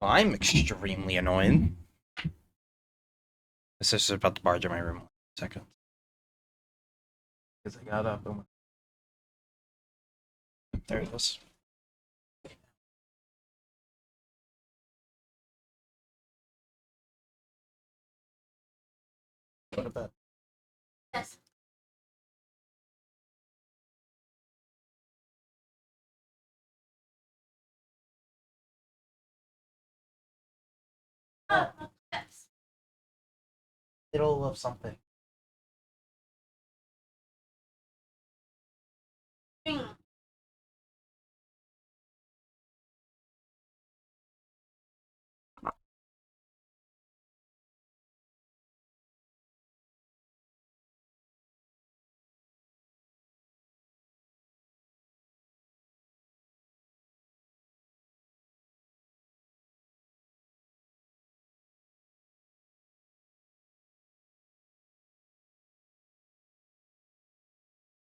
I'm extremely annoying. My sister's about to barge in my room. 1 second. Because I got up and there it is. Go to bed. Yes. Oh, yes. Middle of something.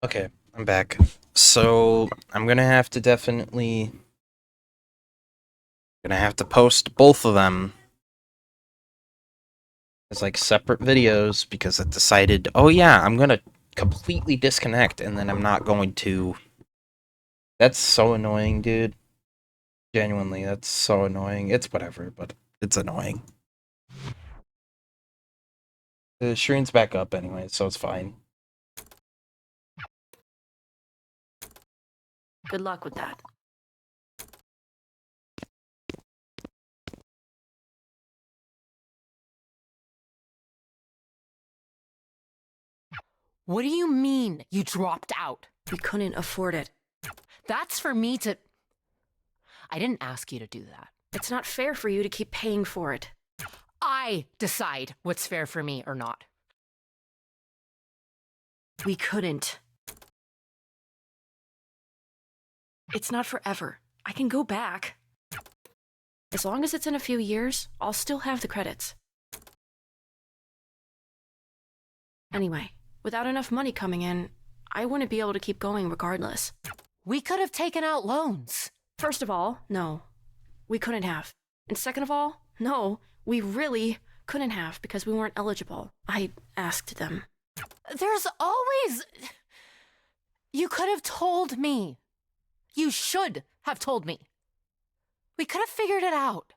Okay, I'm back. So I'm gonna have to definitely post both of them as like separate videos because I decided, oh yeah, I'm gonna completely disconnect and then I'm not going to. That's so annoying, dude. Genuinely, that's so annoying. It's whatever, but it's annoying. The screen's back up anyway, so it's fine. Good luck with that. What do you mean you dropped out? We couldn't afford it. That's for me to... I didn't ask you to do that. It's not fair for you to keep paying for it. I decide what's fair for me or not. We couldn't. It's not forever. I can go back. As long as it's in a few years, I'll still have the credits. Anyway, without enough money coming in, I wouldn't be able to keep going regardless. We could have taken out loans. First of all, no. We couldn't have. And second of all, no, we really couldn't have because we weren't eligible. I asked them. There's always... You could have told me. You should have told me. We could have figured it out.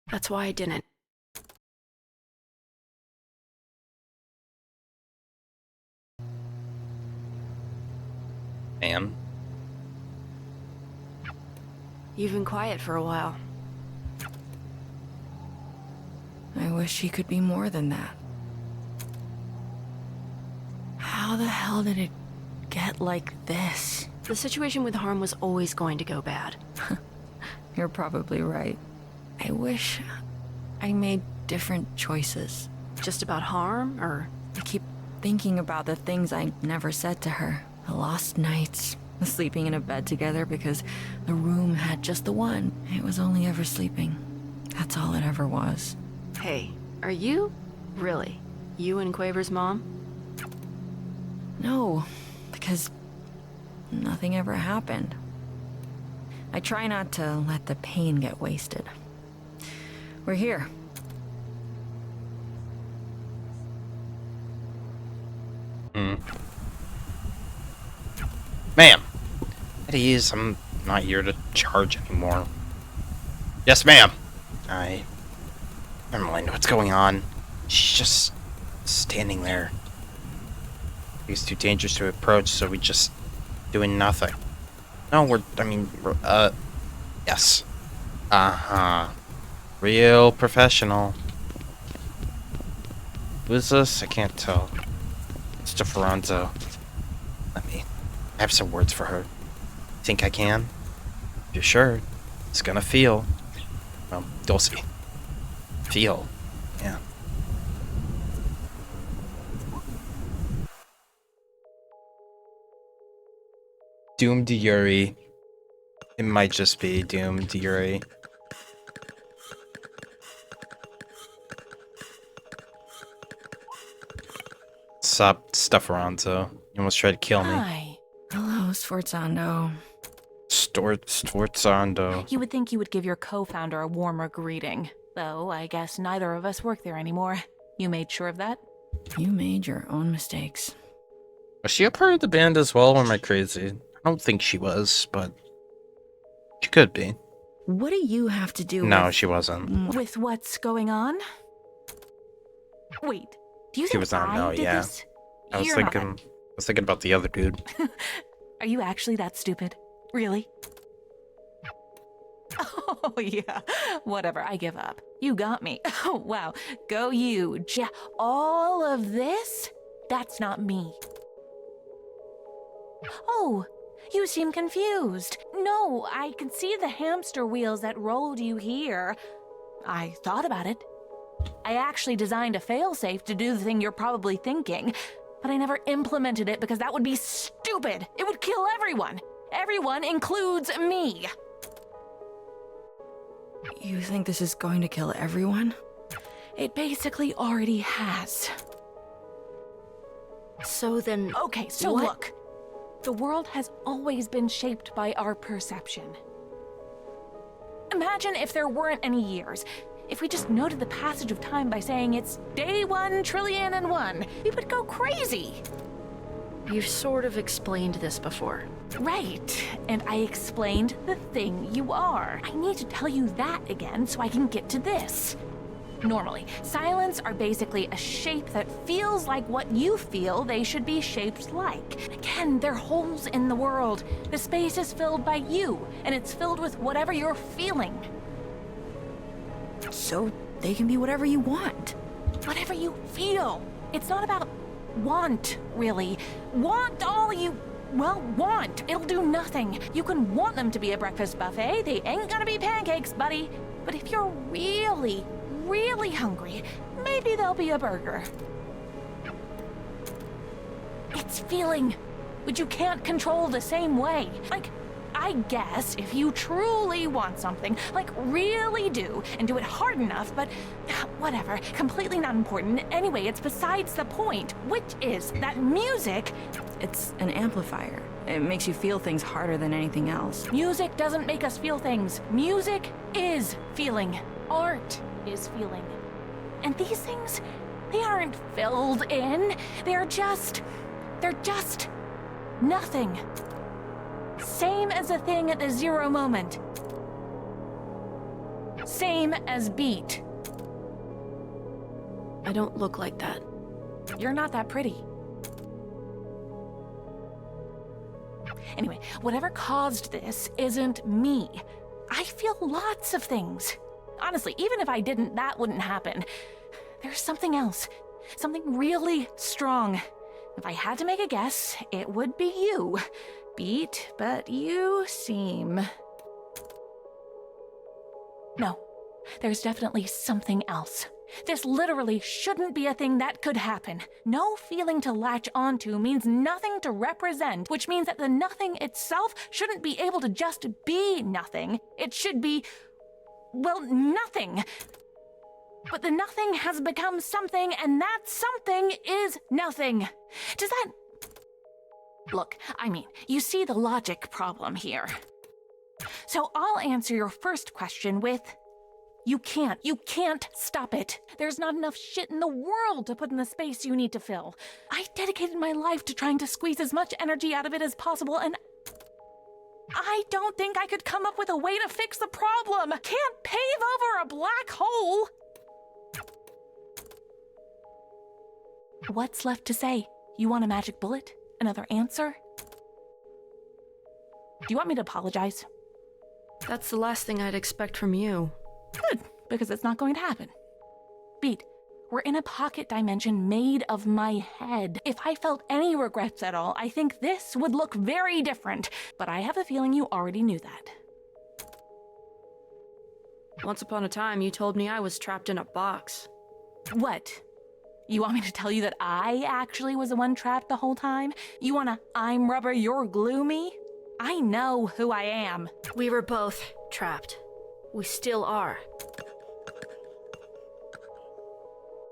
That's why I didn't. Ma'am? You've been quiet for a while. I wish he could be more than that. How the hell did it get like this? The situation with Harm was always going to go bad. You're probably right. I wish I made different choices. Just about Harm, or... I keep thinking about the things I never said to her. The lost nights, the sleeping in a bed together because the room had just the one. It was only ever sleeping. That's all it ever was. Hey, are you? Really? You and Quaver's mom? No, because nothing ever happened. I try not to let the pain get wasted. We're here. Ma'am! At ease, I'm not here to charge anymore. Yes, ma'am! Never mind what's going on. She's just standing there. It's too dangerous to approach, so we just doing nothing. No, yes. Uh-huh. Real professional. Who's this? I can't tell. It's Ferranzo. I have some words for her. Think I can? If you're sure, it's gonna feel. Well, Dulcie. Feel. Yeah. Doomed Yuri. It might just be Doomed Yuri. Stop Ferranzo. You almost tried to kill me. Hi. Hello, Sforzando. Sforzando. You would think you would give your co-founder a warmer greeting. Though, I guess neither of us work there anymore. You made sure of that? You made your own mistakes. Was she a part of the band as well, or am I crazy? I don't think she was, but she could be. What do you have to do No, with... she wasn't. With what's going on? Wait, do you She think was not, I no, did yeah. this? I was You're not thinking about the other dude. Are you actually that stupid? Really? Oh, yeah. Whatever, I give up. You got me. Oh, wow. Go you. All of this? That's not me. Oh, you seem confused. No, I can see the hamster wheels that rolled you here. I thought about it. I actually designed a failsafe to do the thing you're probably thinking, but I never implemented it because that would be stupid. It would kill everyone. Everyone includes me. You think this is going to kill everyone? It basically already has. So then... Okay, so what? look. The world has always been shaped by our perception. Imagine if there weren't any years. If we just noted the passage of time by saying it's day 1,000,000,001, we would go crazy. You've sort of explained this before. Right, and I explained the thing you are. I need to tell you that again so I can get to this. Normally, silents are basically a shape that feels like what you feel they should be shaped like. Again, they're holes in the world. The space is filled by you, and it's filled with whatever you're feeling. So they can be whatever you want. Whatever you feel. It's not about want, really. Want all you... Well, want. It'll do nothing. You can want them to be a breakfast buffet. They ain't gonna be pancakes, buddy. But if you're really, really hungry, maybe they'll be a burger. It's feeling, which you can't control the same way. Like, I guess if you truly want something, like really do, and do it hard enough, but whatever, completely not important. Anyway, it's besides the point, which is that music... It's an amplifier. It makes you feel things harder than anything else. Music doesn't make us feel things. Music is feeling. Art is feeling. And these things, they aren't filled in. They're just nothing. Same as a thing at the zero moment. Same as beat. I don't look like that. You're not that pretty. Anyway, whatever caused this isn't me. I feel lots of things. Honestly, even if I didn't, that wouldn't happen. There's something else. Something really strong. If I had to make a guess, it would be you. Beat, but you seem... No, there's definitely something else. This literally shouldn't be a thing that could happen. No feeling to latch onto means nothing to represent, which means that the nothing itself shouldn't be able to just be nothing. It should be, well, nothing. But the nothing has become something, and that something is nothing. Does that... Look, I mean, you see the logic problem here. So I'll answer your first question with... You can't stop it. There's not enough shit in the world to put in the space you need to fill. I dedicated my life to trying to squeeze as much energy out of it as possible, and I don't think I could come up with a way to fix the problem. Can't pave over a black hole. What's left to say? You want a magic bullet? Another answer? Do you want me to apologize? That's the last thing I'd expect from you. Good, because it's not going to happen. Beat, we're in a pocket dimension made of my head. If I felt any regrets at all, I think this would look very different. But I have a feeling you already knew that. Once upon a time, you told me I was trapped in a box. What? You want me to tell you that I actually was the one trapped the whole time? You wanna I'm rubber, you're glue me? I know who I am. We were both trapped. We still are.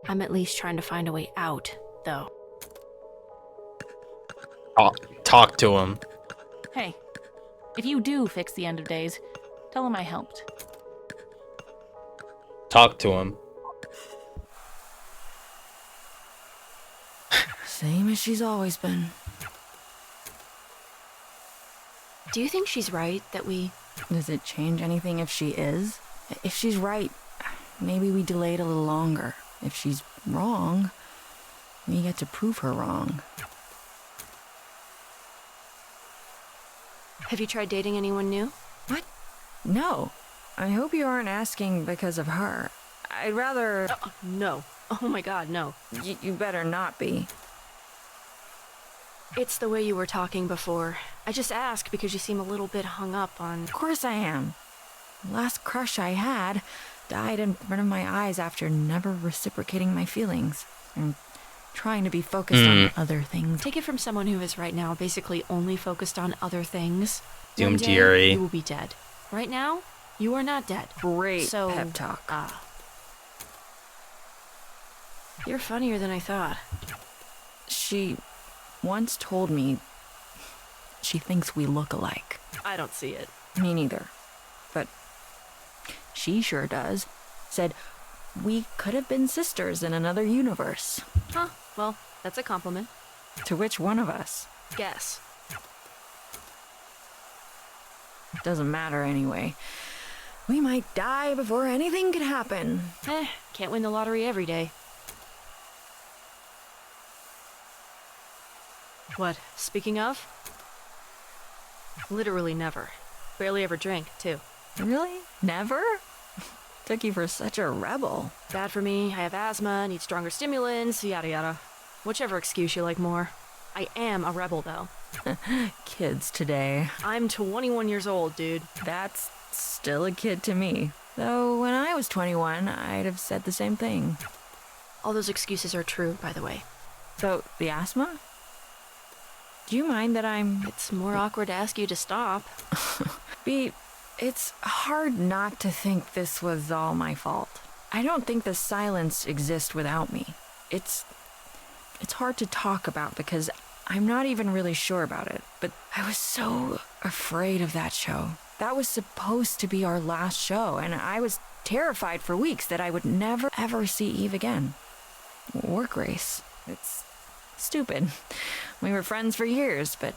I'm at least trying to find a way out, though. Talk to him. Hey, If you do fix the end of days, tell him I helped. Talk to him. Same as she's always been. Do you think she's right that we... Does it change anything if she is? If she's right, maybe we delay it a little longer. If she's wrong, we get to prove her wrong. Have you tried dating anyone new? What? No. I hope you aren't asking because of her. I'd rather... No. Oh my god, no. You better not be. It's the way you were talking before. I just asked because you seem a little bit hung up on... Of course I am. The last crush I had died in front of my eyes after never reciprocating my feelings. And trying to be focused on other things. Take it from someone who is right now basically only focused on other things. Doom One day, Fury. you will be dead. Right now, you are not dead. Great So, pep talk. You're funnier than I thought. She once told me she thinks we look alike. I don't see it. Me neither. But she sure does. Said we could have been sisters in another universe. Huh, well, that's a compliment. To which one of us? Guess. Doesn't matter anyway. We might die before anything could happen. Can't win the lottery every day. What, speaking of? Literally never. Barely ever drink, too. Really? Never? Took you for such a rebel. Bad for me, I have asthma, need stronger stimulants, yada yada. Whichever excuse you like more. I am a rebel, though. Kids today. I'm 21 years old, dude. That's still a kid to me. Though when I was 21, I'd have said the same thing. All those excuses are true, by the way. So, the asthma? Do you mind that I'm... It's more awkward to ask you to stop. It's hard not to think this was all my fault. I don't think the silence exists without me. It's hard to talk about because I'm not even really sure about it. But I was so afraid of that show. That was supposed to be our last show, and I was terrified for weeks that I would never, ever see Eve again. Or Grace. It's stupid. We were friends for years, but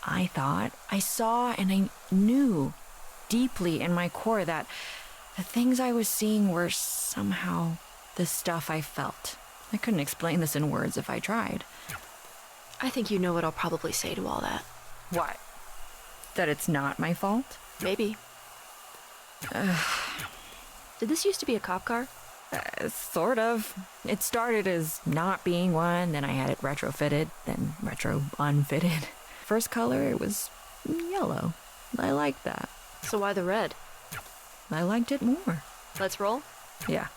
I thought, I saw, and I knew deeply in my core that the things I was seeing were somehow the stuff I felt. I couldn't explain this in words if I tried. I think you know what I'll probably say to all that. What? That it's not my fault? Maybe. Did this used to be a cop car? Sort of. It started as not being one, then I had it retrofitted, then retro-unfitted. First color, it was yellow. I liked that. So why the red? I liked it more. Let's roll? Yeah.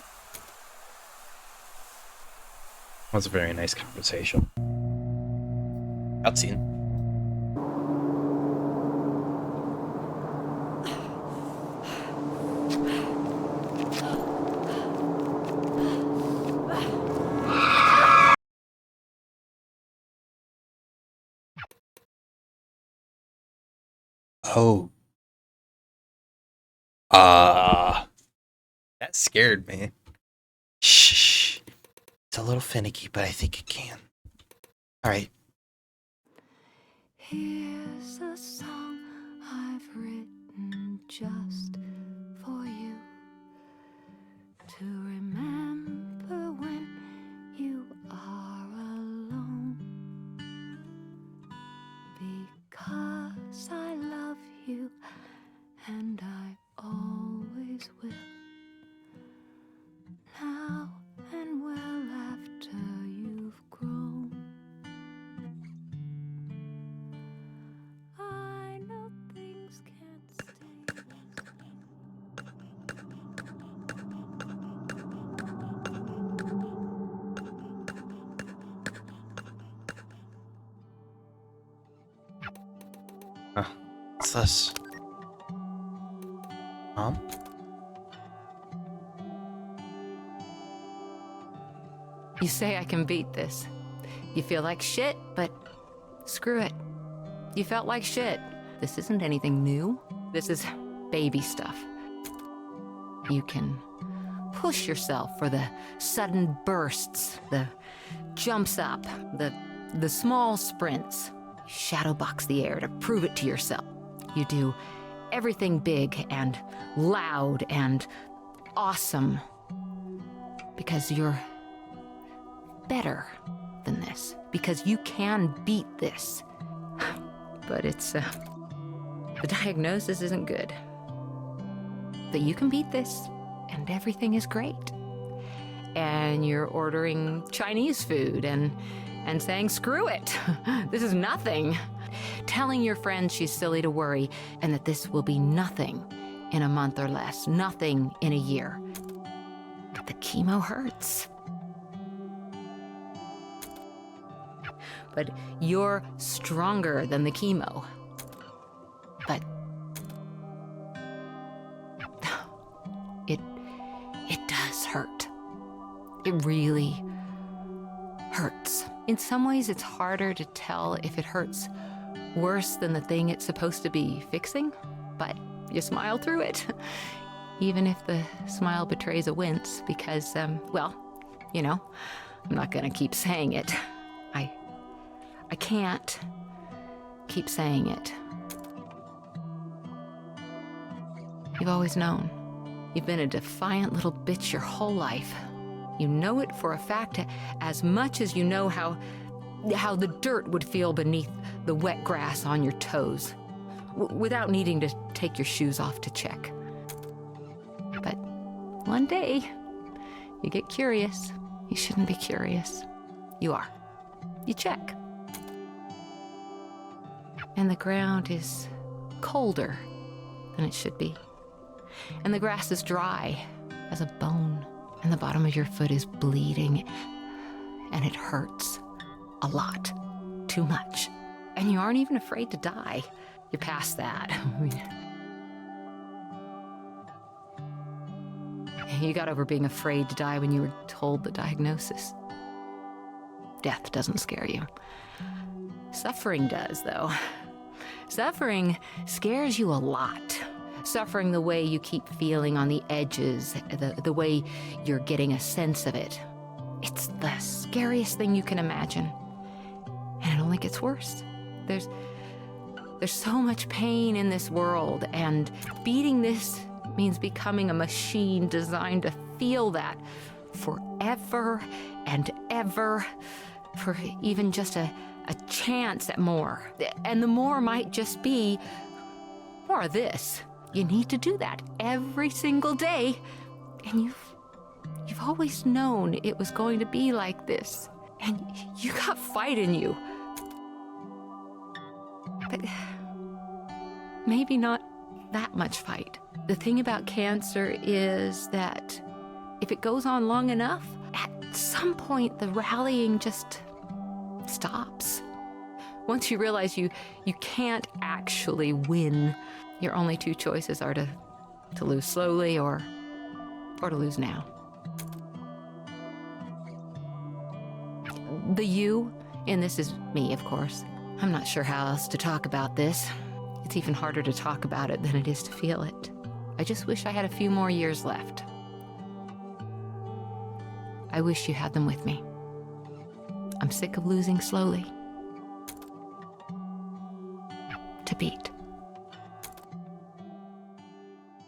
That was a very nice conversation. Cutscene. Oh. That scared me. Shh. It's a little finicky, but I think it can. Alright. Here's a song I've written just for you to remember when you are alone, because I love you and I always will, now and well after you've grown. I know things can't stay the What's this? You say I can beat this. You feel like shit, but screw it. You felt like shit. This isn't anything new. This is baby stuff. You can push yourself for the sudden bursts, the jumps up, the small sprints. Shadow box the air to prove it to yourself. You do everything big and loud and awesome because you're better than this, because you can beat this. But it's, the diagnosis isn't good. But you can beat this, and everything is great. And you're ordering Chinese food and saying, screw it, this is nothing. Telling your friends she's silly to worry and that this will be nothing in a month or less, nothing in a year. But the chemo hurts. But you're stronger than the chemo. But it does hurt. It really hurts. In some ways, it's harder to tell if it hurts worse than the thing it's supposed to be fixing, but you smile through it. Even if the smile betrays a wince, because, well, you know, I'm not gonna keep saying it. I can't keep saying it. You've always known. You've been a defiant little bitch your whole life. You know it for a fact as much as you know how the dirt would feel beneath the wet grass on your toes, without needing to take your shoes off to check. But one day, you get curious. You shouldn't be curious. You are. You check. And the ground is colder than it should be. And the grass is dry as a bone. And the bottom of your foot is bleeding. And it hurts a lot. Too much. And you aren't even afraid to die. You're past that. I mean, you got over being afraid to die when you were told the diagnosis. Death doesn't scare you. Suffering does, though. Suffering scares you a lot. Suffering the way you keep feeling on the edges, the way you're getting a sense of it. It's the scariest thing you can imagine. And it only gets worse. There's so much pain in this world, and beating this means becoming a machine designed to feel that forever and ever, for even just a chance at more. And the more might just be more of this. You need to do that every single day, and you've always known it was going to be like this, and you got fight in you. But maybe not that much fight. The thing about cancer is that if it goes on long enough, at some point the rallying just stops. Once you realize you can't actually win, your only two choices are to lose slowly or to lose now. The you in this is me, of course. I'm not sure how else to talk about this. It's even harder to talk about it than it is to feel it. I just wish I had a few more years left. I wish you had them with me. I'm sick of losing slowly. To beat.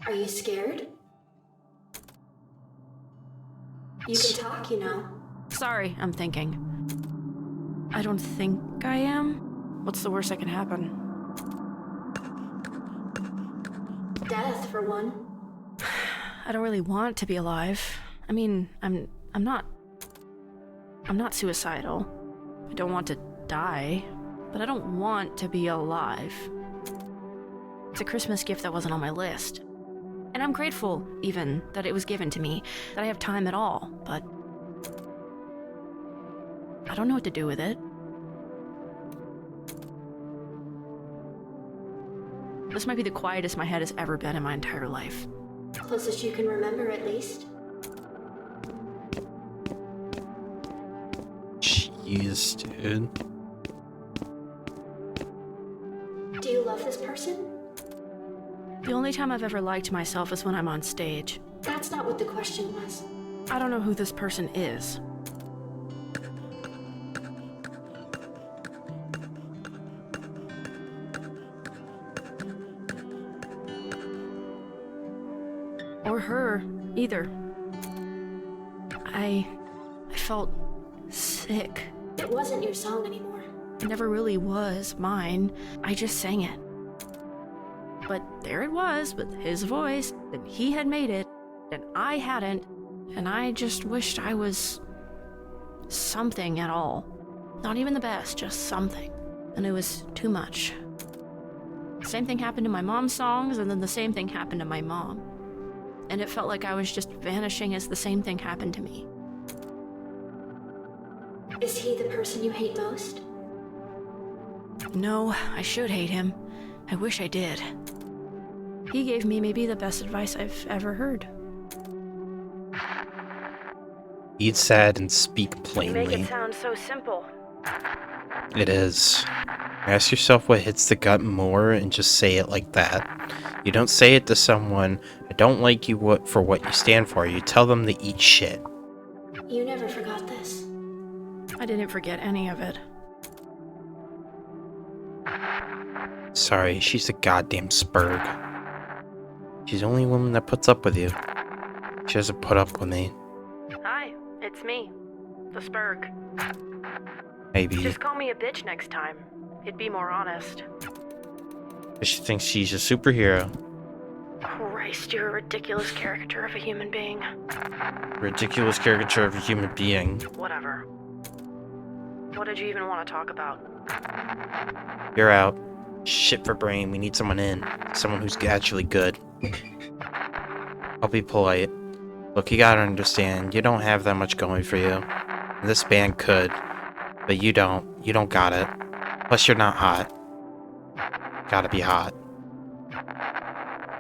Are you scared? You can talk, you know. Sorry, I'm thinking. I don't think I am. What's the worst that can happen? Death, for one. I don't really want to be alive. I mean, I'm not suicidal. I don't want to die, but I don't want to be alive. It's a Christmas gift that wasn't on my list. And I'm grateful, even, that it was given to me, that I have time at all, but I don't know what to do with it. This might be the quietest my head has ever been in my entire life. Closest you can remember, at least. Jeez, dude. Do you love this person? The only time I've ever liked myself is when I'm on stage. That's not what the question was. I don't know who this person is. Or her, either. I felt sick. It wasn't your song anymore. It never really was mine. I just sang it. But there it was, with his voice, and he had made it, and I hadn't, and I just wished I was something at all. Not even the best, just something. And it was too much. Same thing happened to my mom's songs, and then the same thing happened to my mom. And it felt like I was just vanishing as the same thing happened to me. Is he the person you hate most? No, I should hate him. I wish I did. He gave me maybe the best advice I've ever heard. Eat sad and speak You plainly. make it sound so simple. It is. Ask yourself what hits the gut more and just say it like that. You don't say it to someone, I don't like you for what you stand for. You tell them to eat shit. You never forgot this. I didn't forget any of it. Sorry, she's a goddamn spurg. She's the only woman that puts up with you. She doesn't put up with me. Hi, it's me. The Spurg. Maybe. Just call me a bitch next time. It'd be more honest. She thinks she's a superhero. Christ, you're a ridiculous caricature of a human being. Ridiculous caricature of a human being. Whatever. What did you even want to talk about? You're out. Shit for brain. We need someone in. Someone who's actually good. I'll be polite. Look, you gotta understand, you don't have that much going for you. This band could, but you don't. You don't got it. Plus, you're not hot. Gotta be hot.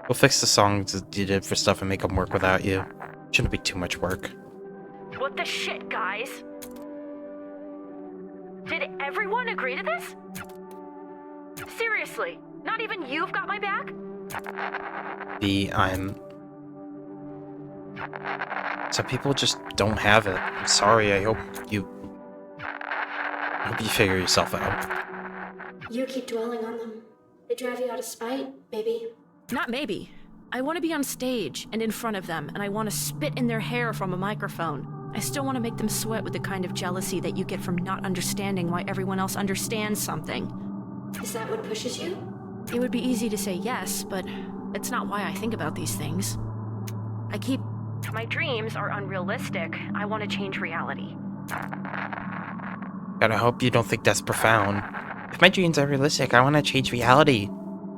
We'll fix the songs that you did for stuff and make them work without you. Shouldn't be too much work. What the shit, guys? Did everyone agree to this? Seriously, not even you've got my back? Some people just don't have it. I'm sorry, I hope you figure yourself out. You keep dwelling on them. They drive you out of spite, maybe. Not maybe. I want to be on stage and in front of them, and I want to spit in their hair from a microphone. I still want to make them sweat with the kind of jealousy that you get from not understanding why everyone else understands something. Is that what pushes you? It would be easy to say yes, but it's not why I think about these things. My dreams are unrealistic. I want to change reality. Gotta hope you don't think that's profound. If my dreams are realistic, I want to change reality.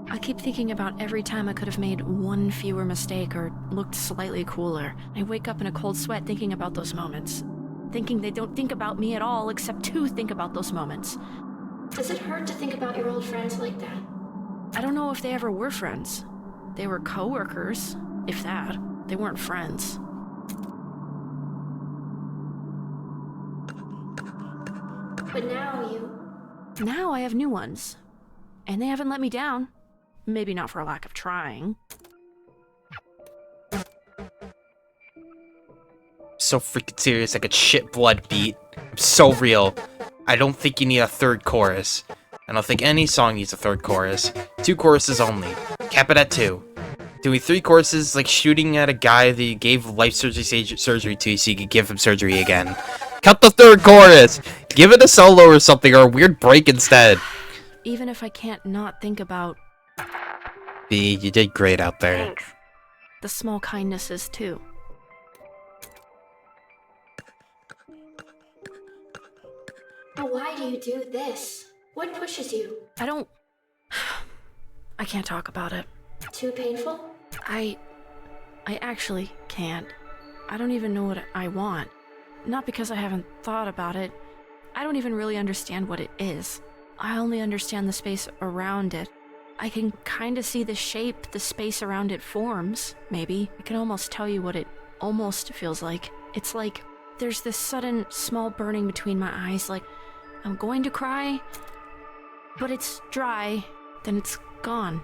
I keep thinking about every time I could have made one fewer mistake or looked slightly cooler. I wake up in a cold sweat thinking about those moments. Thinking they don't think about me at all except to think about those moments. Does it hurt to think about your old friends like that? I don't know if they ever were friends. They were coworkers, if that. They weren't friends. But Now I have new ones. And they haven't let me down. Maybe not for a lack of trying. So freaking serious, like a shit blood beat. I'm so real. I don't think you need a third chorus. I don't think any song needs a third chorus. 2 choruses only. Cap it at 2. Doing 3 choruses like shooting at a guy that you gave life surgery to so you could give him surgery again. Cut the 3rd chorus! Give it a solo or something, or a weird break instead. Even if I can't not think about... B, you did great out there. Thanks. The small kindnesses, too. But why do you do this? What pushes you? I can't talk about it. Too painful? I actually can't. I don't even know what I want. Not because I haven't thought about it. I don't even really understand what it is. I only understand the space around it. I can kind of see the shape the space around it forms, maybe. I can almost tell you what it almost feels like. It's like there's this sudden small burning between my eyes, like I'm going to cry, but it's dry, then it's gone.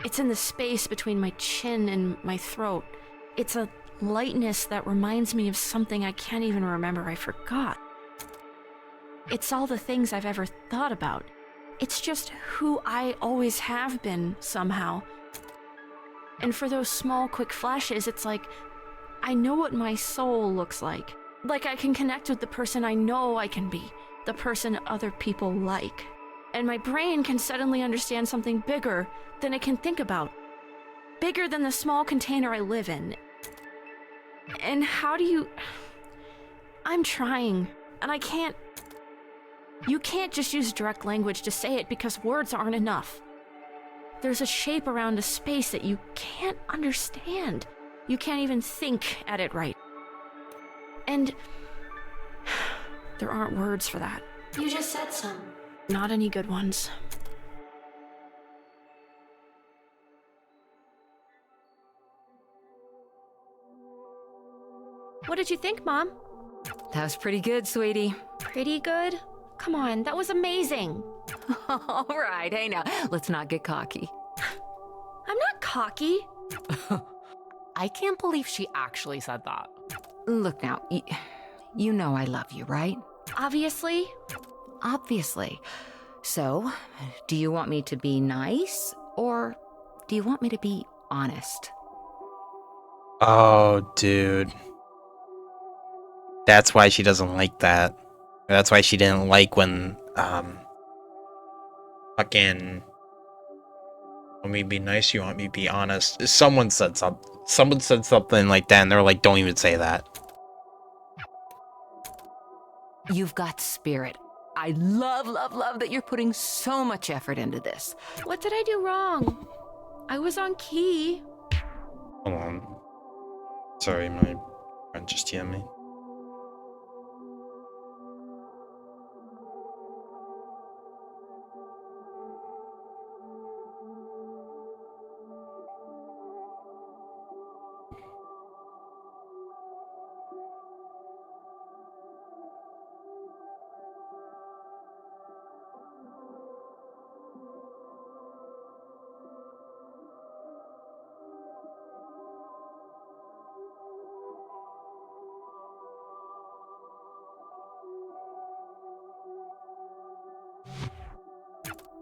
It's in the space between my chin and my throat. It's a lightness that reminds me of something I can't even remember I forgot. It's all the things I've ever thought about. It's just who I always have been, somehow. And for those small, quick flashes, it's like I know what my soul looks like. Like I can connect with the person I know I can be, the person other people like. And my brain can suddenly understand something bigger than it can think about. Bigger than the small container I live in. And how do you... I'm trying, and I can't... You can't just use direct language to say it because words aren't enough. There's a shape around a space that you can't understand. You can't even think at it right. And there aren't words for that. You just said some. Not any good ones. What did you think, Mom? That was pretty good, sweetie. Pretty good? Come on, that was amazing. All right, hey now, let's not get cocky. I'm not cocky. I can't believe she actually said that. Look now, you know I love you, right? Obviously. Obviously. So, do you want me to be nice, or do you want me to be honest? Oh, dude. That's why she doesn't like that. That's why she didn't like when, fucking... Want me to be nice, you want me to be honest. Someone said something like that, and they're like, don't even say that. You've got spirit. I love, love, love that you're putting so much effort into this. What did I do wrong? I was on key. Hold on. Sorry, my friend just TM'd me.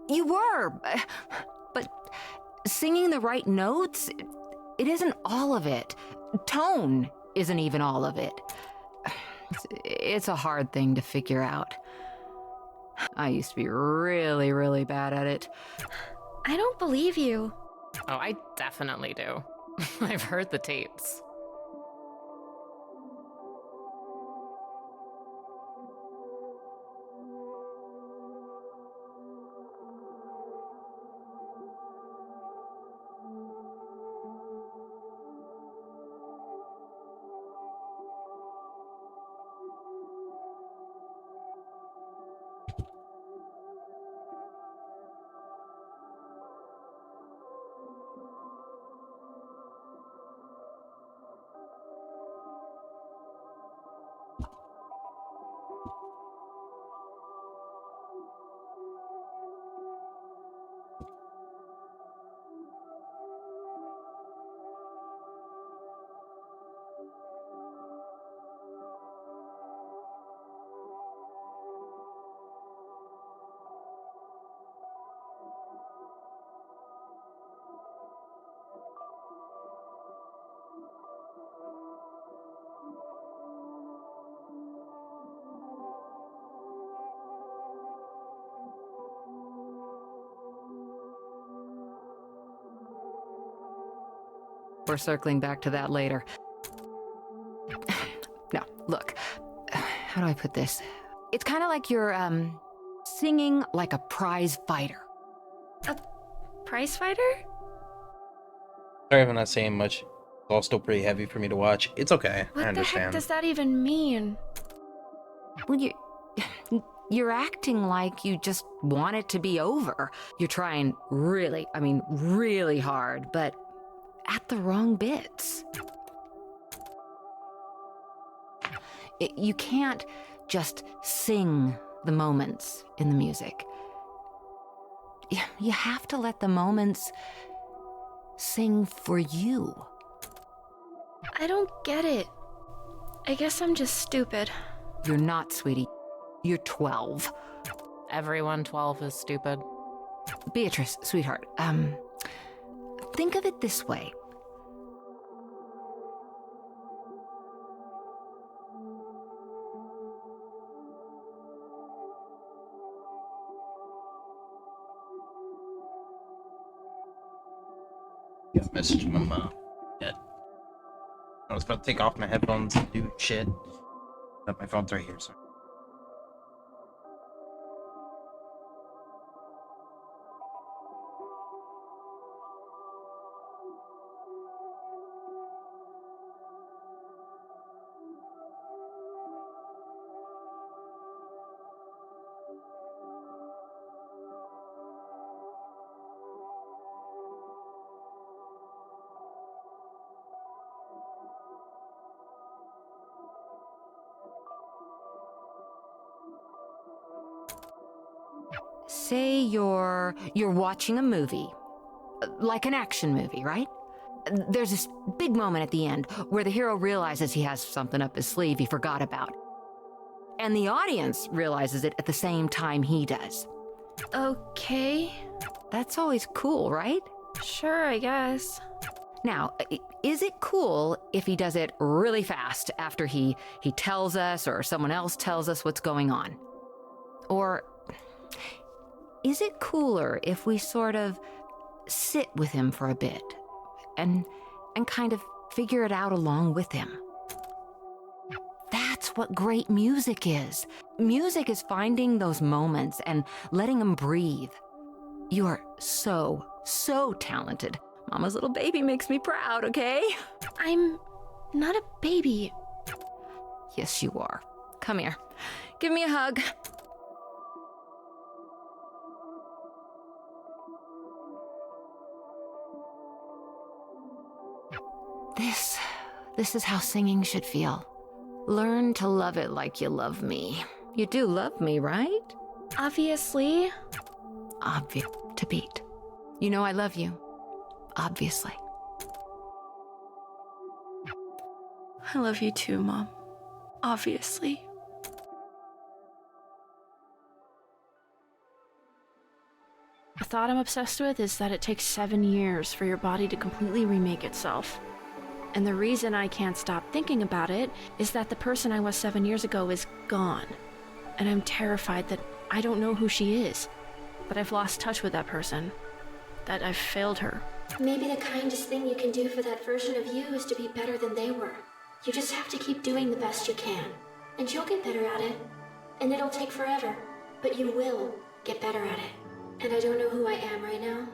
You were, but singing the right notes, it isn't all of it. Tone isn't even all of it. It's a hard thing to figure out. I used to be really, really bad at it. I don't believe you. Oh, I definitely do. I've heard the tapes. We're circling back to that later. No, look. How do I put this? It's kind of like you're, singing like a prize fighter. A prize fighter? Sorry if I'm not saying much. It's all still pretty heavy for me to watch. It's okay. What I the heck understand. does that even mean? Well, you're acting like you just want it to be over. You're trying really, I mean, really hard, but at the wrong bits. You can't just sing the moments in the music. you have to let the moments sing for you. I don't get it. I guess I'm just stupid. You're not, sweetie. You're 12. Everyone 12 is stupid. Beatrice, sweetheart, think of it this way. Got a message from my mom. Dead. I was about to take off my headphones and do shit. But my phone's right here, so. Say you're watching a movie, like an action movie, right? There's this big moment at the end where the hero realizes he has something up his sleeve he forgot about. And the audience realizes it at the same time he does. Okay. That's always cool, right? Sure, I guess. Now, is it cool if he does it really fast after he tells us or someone else tells us what's going on? Or is it cooler if we sort of sit with him for a bit and kind of figure it out along with him? That's what great music is. Music is finding those moments and letting them breathe. You are so talented. Mama's little baby makes me proud, okay? I'm not a baby. Yes, you are. Come here. Give me a hug. This is how singing should feel. Learn to love it like you love me. You do love me, right? Obviously. Obvious to beat. You know I love you. Obviously. I love you too, Mom. Obviously. The thought I'm obsessed with is that it takes 7 years for your body to completely remake itself. And the reason I can't stop thinking about it is that the person I was 7 years ago is gone. And I'm terrified that I don't know who she is. That I've lost touch with that person. That I've failed her. Maybe the kindest thing you can do for that version of you is to be better than they were. You just have to keep doing the best you can. And you'll get better at it. And it'll take forever. But you will get better at it. And I don't know who I am right now.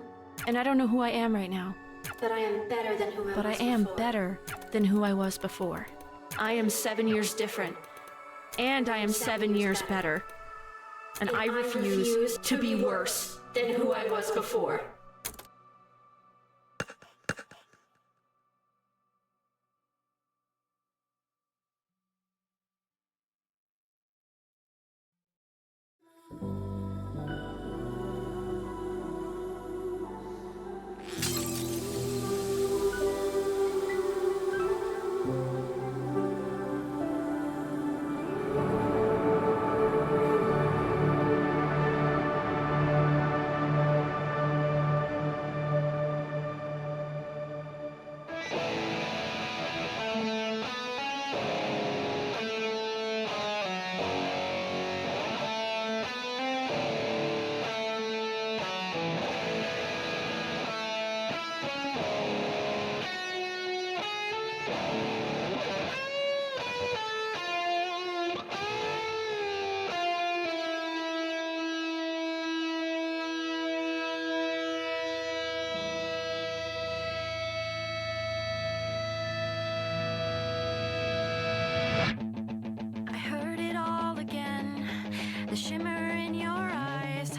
And I don't know who I am right now. But I am better than who I was before. But I am better than who I was before. I am 7 years different. And I am 7 years better. And I refuse to be worse than who I was before. Shimmer in your eyes,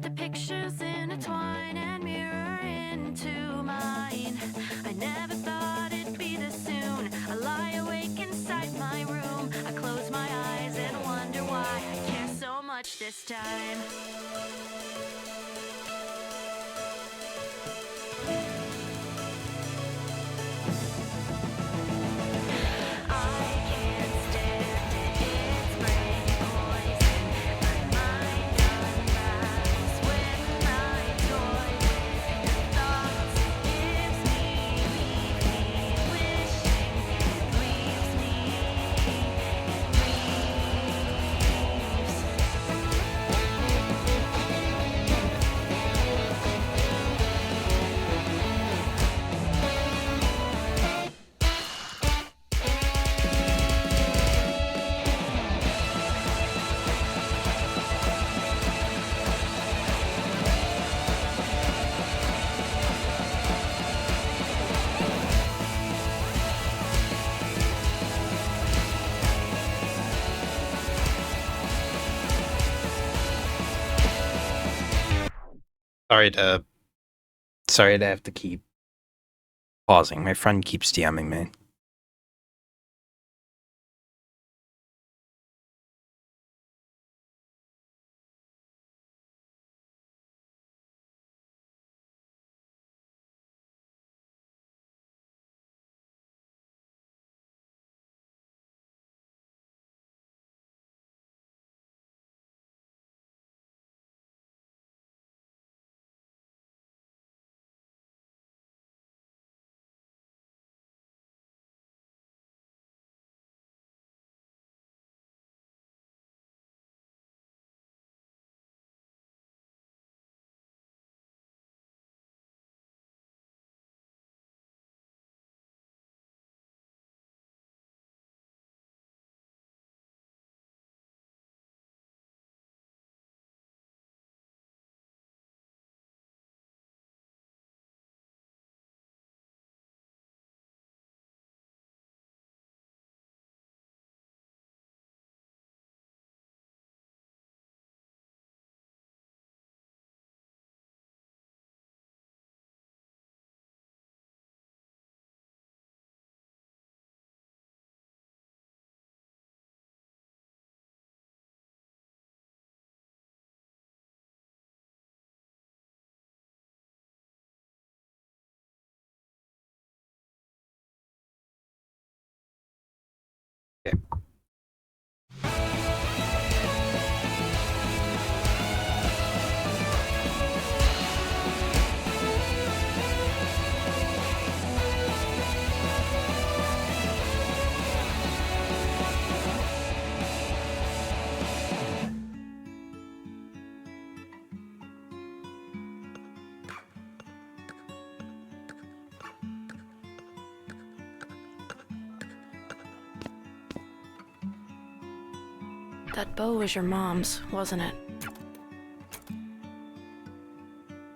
the pictures intertwine and mirror into mine. I never thought it'd be this soon. I lie awake inside my room. I close my eyes and wonder why I care so much this time. Sorry to have to keep pausing. My friend keeps DMing me. Okay. That bow was your mom's, wasn't it?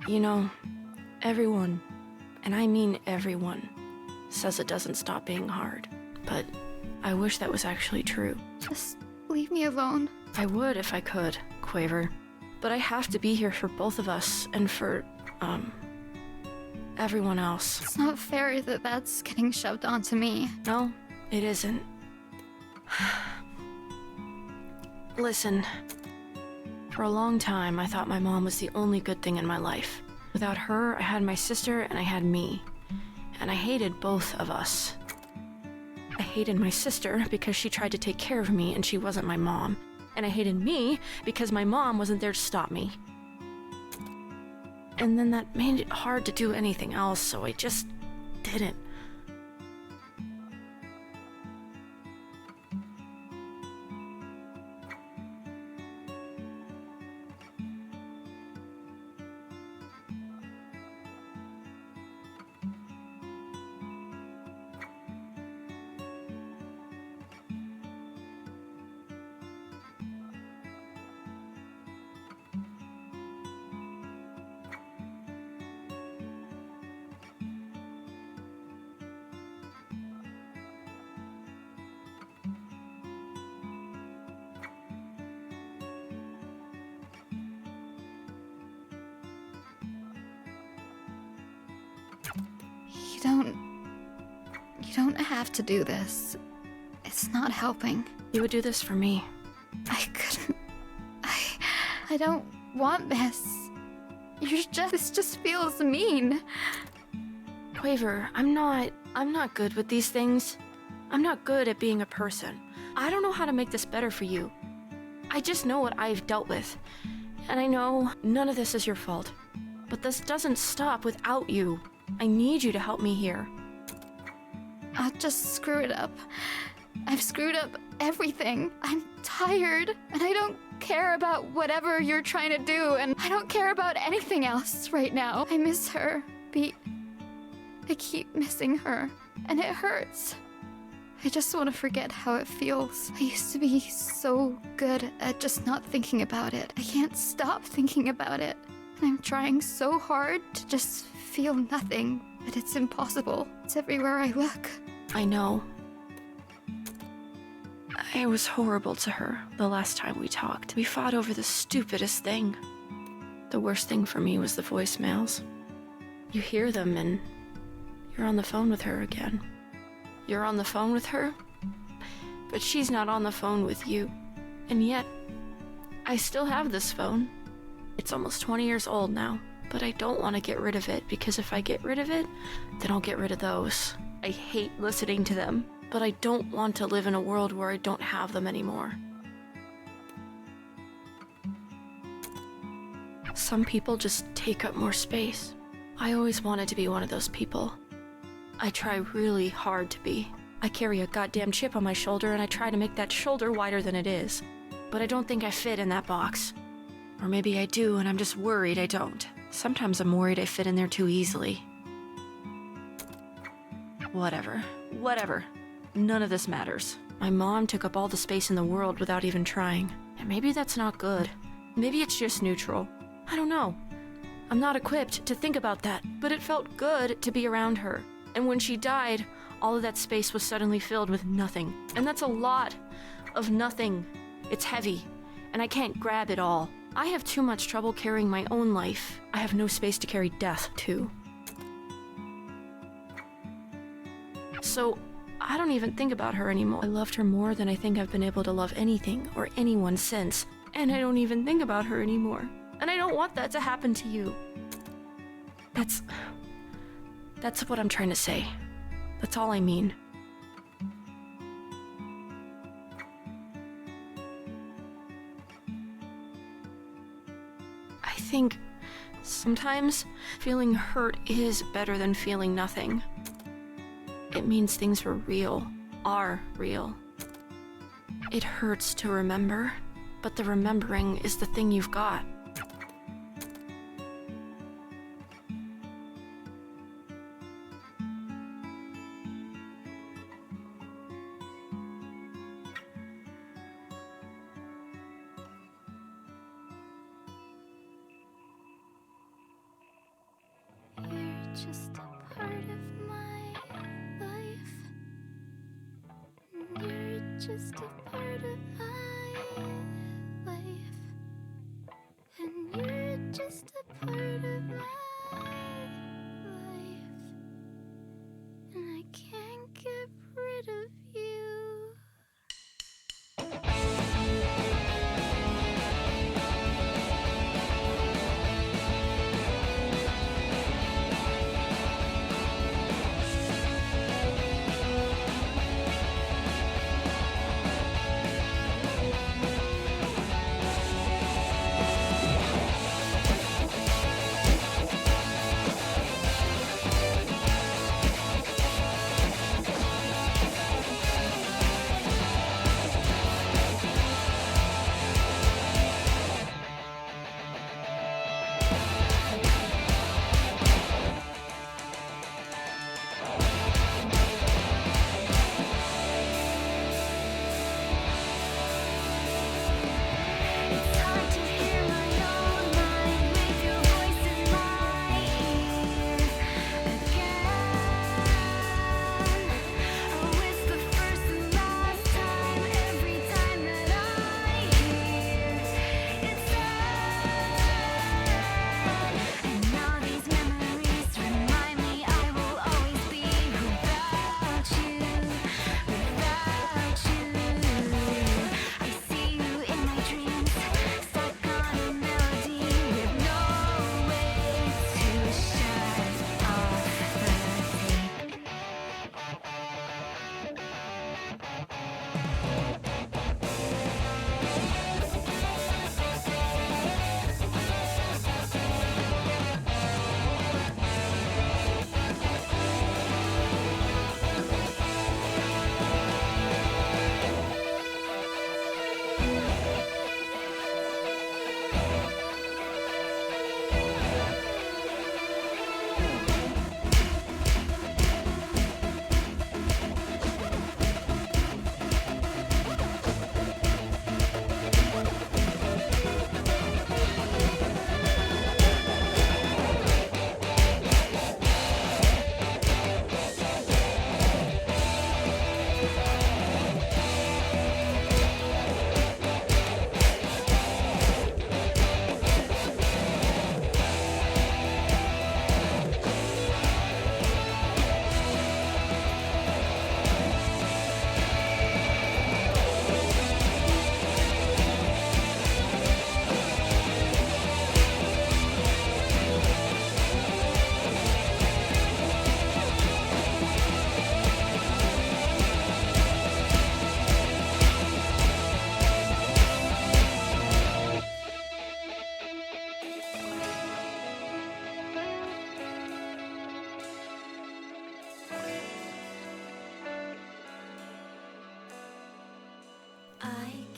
You know, everyone, and I mean everyone, says it doesn't stop being hard. But I wish that was actually true. Just leave me alone. I would if I could, Quaver. But I have to be here for both of us and for, everyone else. It's not fair that that's getting shoved onto me. No, it isn't. Listen, for a long time, I thought my mom was the only good thing in my life. Without her, I had my sister and I had me. And I hated both of us. I hated my sister because she tried to take care of me and she wasn't my mom. And I hated me because my mom wasn't there to stop me. And then that made it hard to do anything else, so I just didn't. You don't have to do this. It's not helping. You would do this for me. I couldn't. I don't want this. This just feels mean. Quaver, I'm not good with these things. I'm not good at being a person. I don't know how to make this better for you. I just know what I've dealt with. And I know none of this is your fault. But this doesn't stop without you. I need you to help me here. I'll just screw it up. I've screwed up everything. I'm tired, and I don't care about whatever you're trying to do, and I don't care about anything else right now. I miss her, Beat. I keep missing her, and it hurts. I just want to forget how it feels. I used to be so good at just not thinking about it. I can't stop thinking about it. And I'm trying so hard to just feel nothing, but it's impossible. It's everywhere I look. I know. I was horrible to her the last time we talked. We fought over the stupidest thing. The worst thing for me was the voicemails. You hear them and you're on the phone with her again. You're on the phone with her, but she's not on the phone with you. And yet, I still have this phone. It's almost 20 years old now, but I don't want to get rid of it because if I get rid of it, then I'll get rid of those. I hate listening to them, but I don't want to live in a world where I don't have them anymore. Some people just take up more space. I always wanted to be one of those people. I try really hard to be. I carry a goddamn chip on my shoulder and I try to make that shoulder wider than it is. But I don't think I fit in that box. Or maybe I do and I'm just worried I don't. Sometimes I'm worried I fit in there too easily. Whatever. None of this matters. My mom took up all the space in the world without even trying. And maybe that's not good. Maybe it's just neutral. I don't know. I'm not equipped to think about that, but it felt good to be around her. And when she died, all of that space was suddenly filled with nothing. And that's a lot of nothing. It's heavy, and I can't grab it all. I have too much trouble carrying my own life. I have no space to carry death, too. So, I don't even think about her anymore. I loved her more than I think I've been able to love anything or anyone since. And I don't even think about her anymore. And I don't want that to happen to you. That's what I'm trying to say. That's all I mean. I think sometimes feeling hurt is better than feeling nothing. It means things were real, are real. It hurts to remember, but the remembering is the thing you've got. You're just a part of my life. You're just a part of my life. And you're just a part of my life. And I can't get rid of you.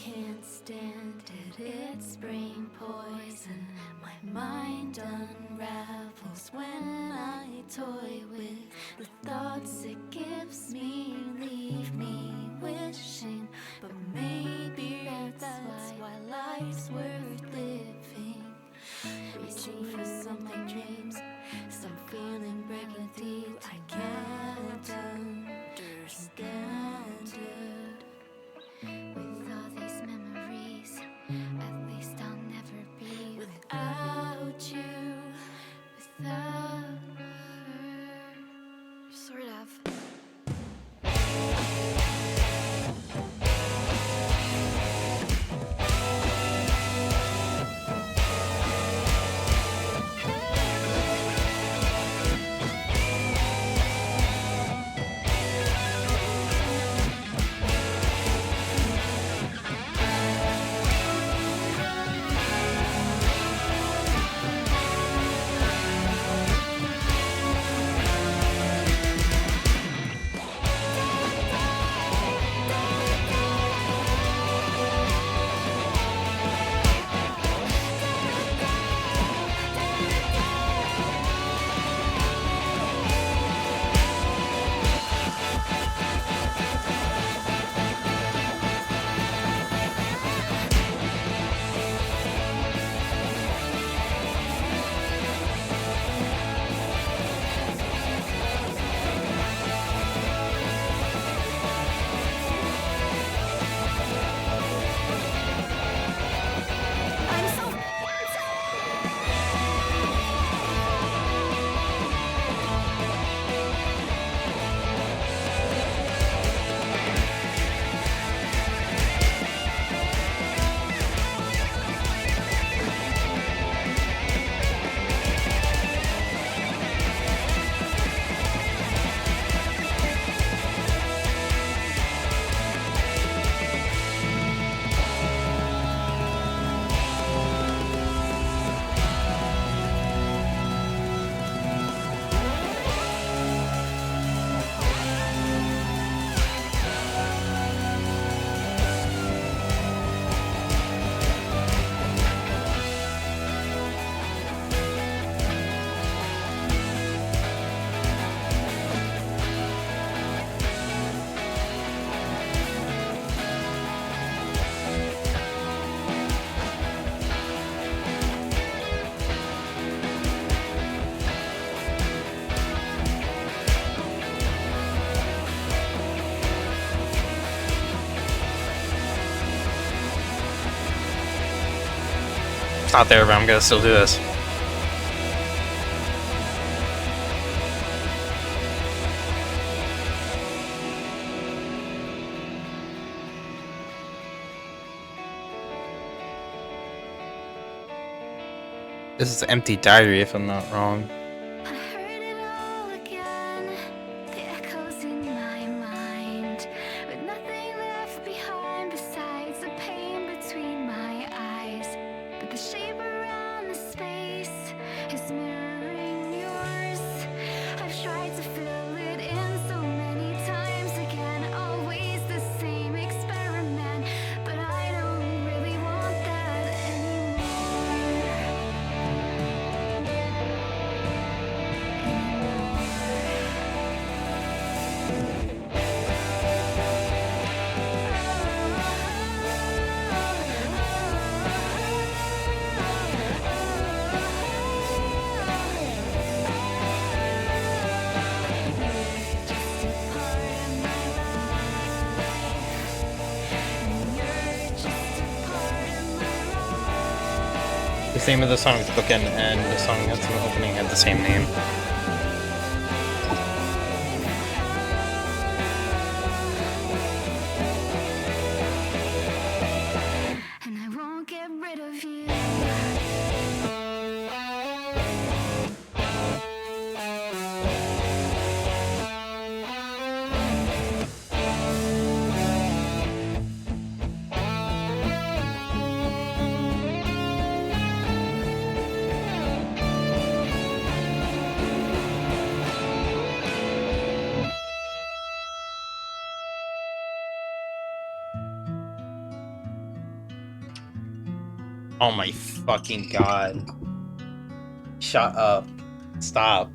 can't stand it, it's brain poison. My mind unravels when I toy with the thoughts it gives me, leave me wishing. But maybe that's why life's worth living. Reaching for something dreams, some feeling breaking deep. I can't understand it. With all these memories, at least I'll never be without you, without her. Sort of. Not there, but I'm gonna still do this. This is Empty Diary, if I'm not wrong. I heard it all again, the echoes in my mind, with nothing left behind besides the pain between my eyes. But the shape around the space is mirroring yours. I've tried to fill it in so many times again, always the same experiment, but I don't really want that anymore. The name of the song is Bookend, and the song that's in the opening had the same name. And I won't get rid of you. Oh my fucking god. Shut up. Stop.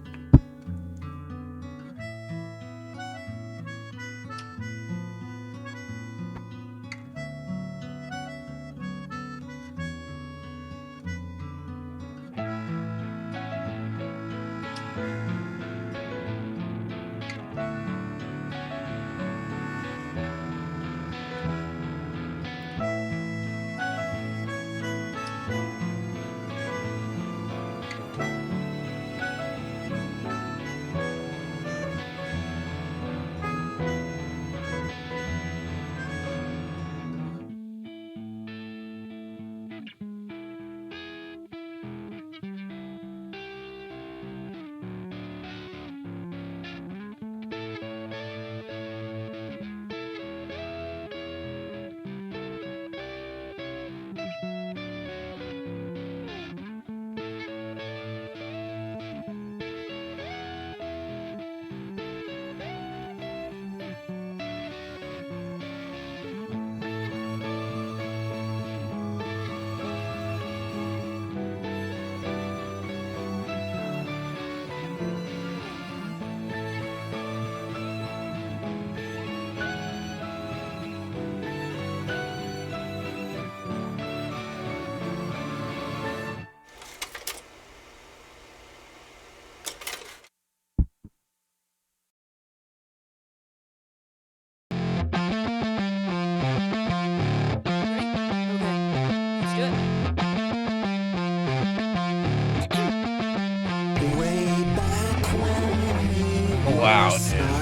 Wow, dude.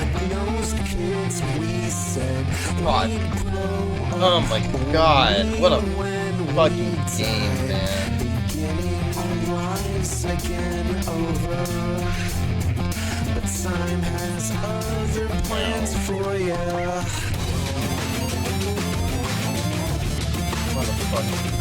God. Oh my god. What a fucking game, man. Time has other plans for you. Motherfucker.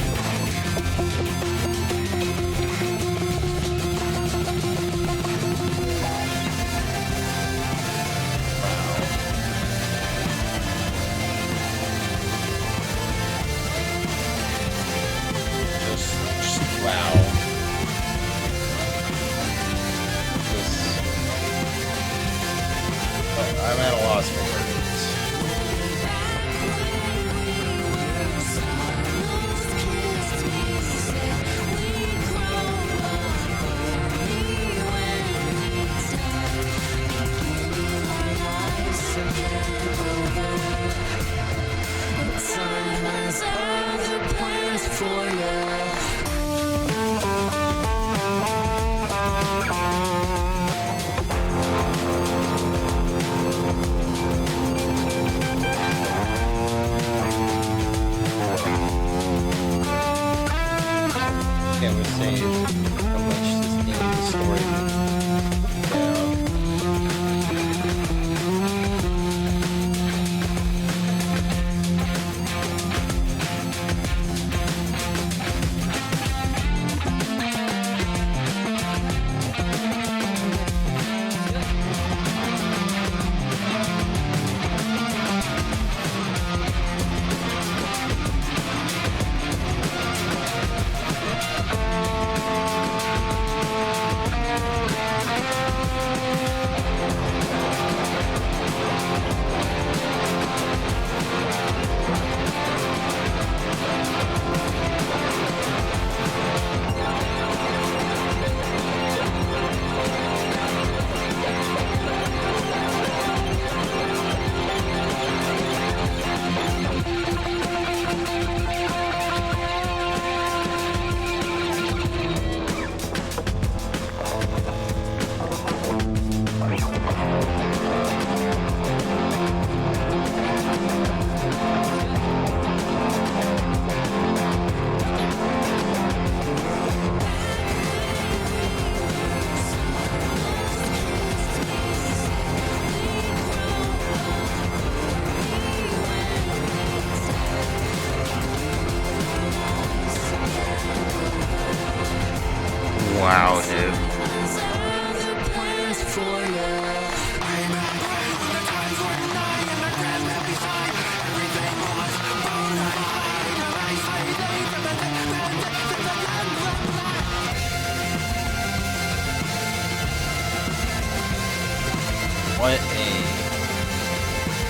I'm at a loss for words. Time has other plans for you.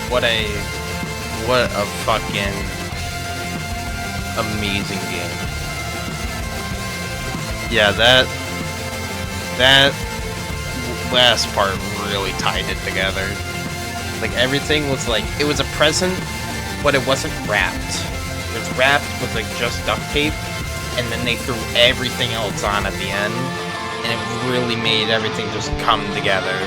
What a fucking amazing game. Yeah, that last part really tied it together. Like, everything was like, it was a present, but it wasn't wrapped. It was wrapped with like just duct tape, and then they threw everything else on at the end, and it really made everything just come together.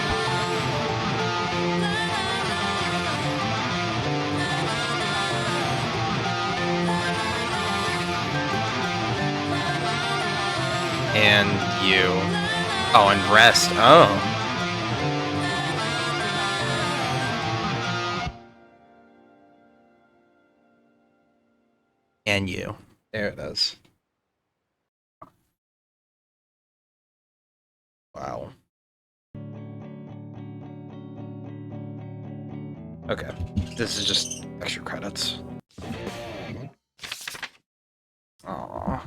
And you. Oh, and rest. Oh. And you. There it is. Wow. Okay. This is just extra credits. Aww.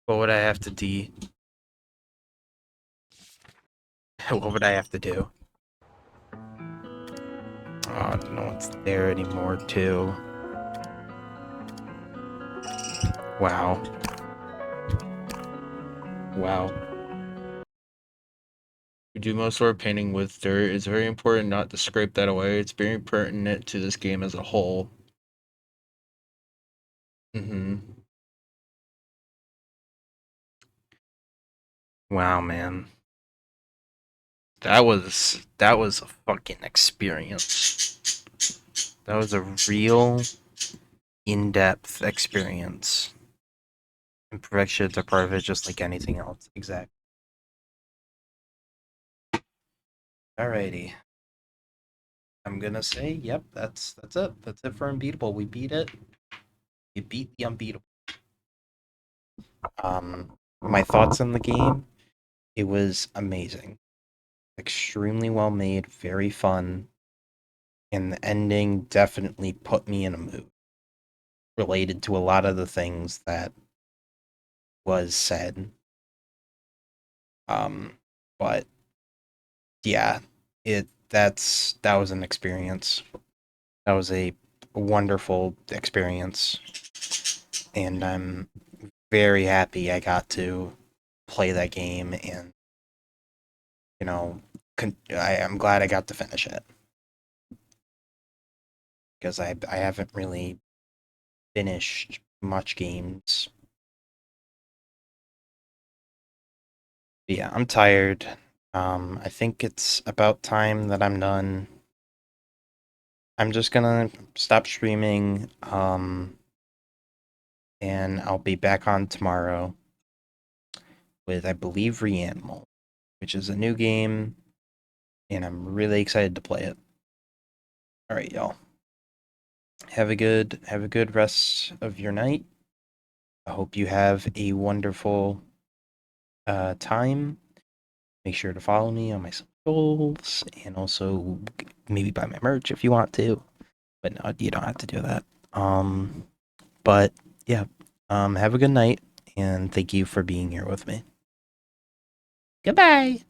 What would I have to do? What would I have to do? Oh, I don't know what's there anymore, too. Wow. Wow. We do most of our painting with dirt. It's very important not to scrape that away. It's very pertinent to this game as a whole. Wow, man. That was a fucking experience. That was a real in-depth experience. Imperfections are part of it, just like anything else. Exactly. Alrighty. I'm gonna say, yep, that's it. That's it for Unbeatable. We beat it. We beat the Unbeatable. My thoughts on the game, it was amazing. Extremely well made, very fun. And the ending definitely put me in a mood related to a lot of the things that was said. But yeah, that was an experience. That was a wonderful experience. And I'm very happy I got to play that game, and you know, I'm glad I got to finish it. Because I haven't really finished much games. But yeah, I'm tired. I think it's about time that I'm done. I'm just gonna stop streaming, and I'll be back on tomorrow with, I believe, Reanimal, which is a new game, and I'm really excited to play it. All right, y'all. Have a good rest of your night. I hope you have a wonderful time. Make sure to follow me on my socials, and also maybe buy my merch if you want to. But no, you don't have to do that. But yeah, have a good night, and thank you for being here with me. Goodbye.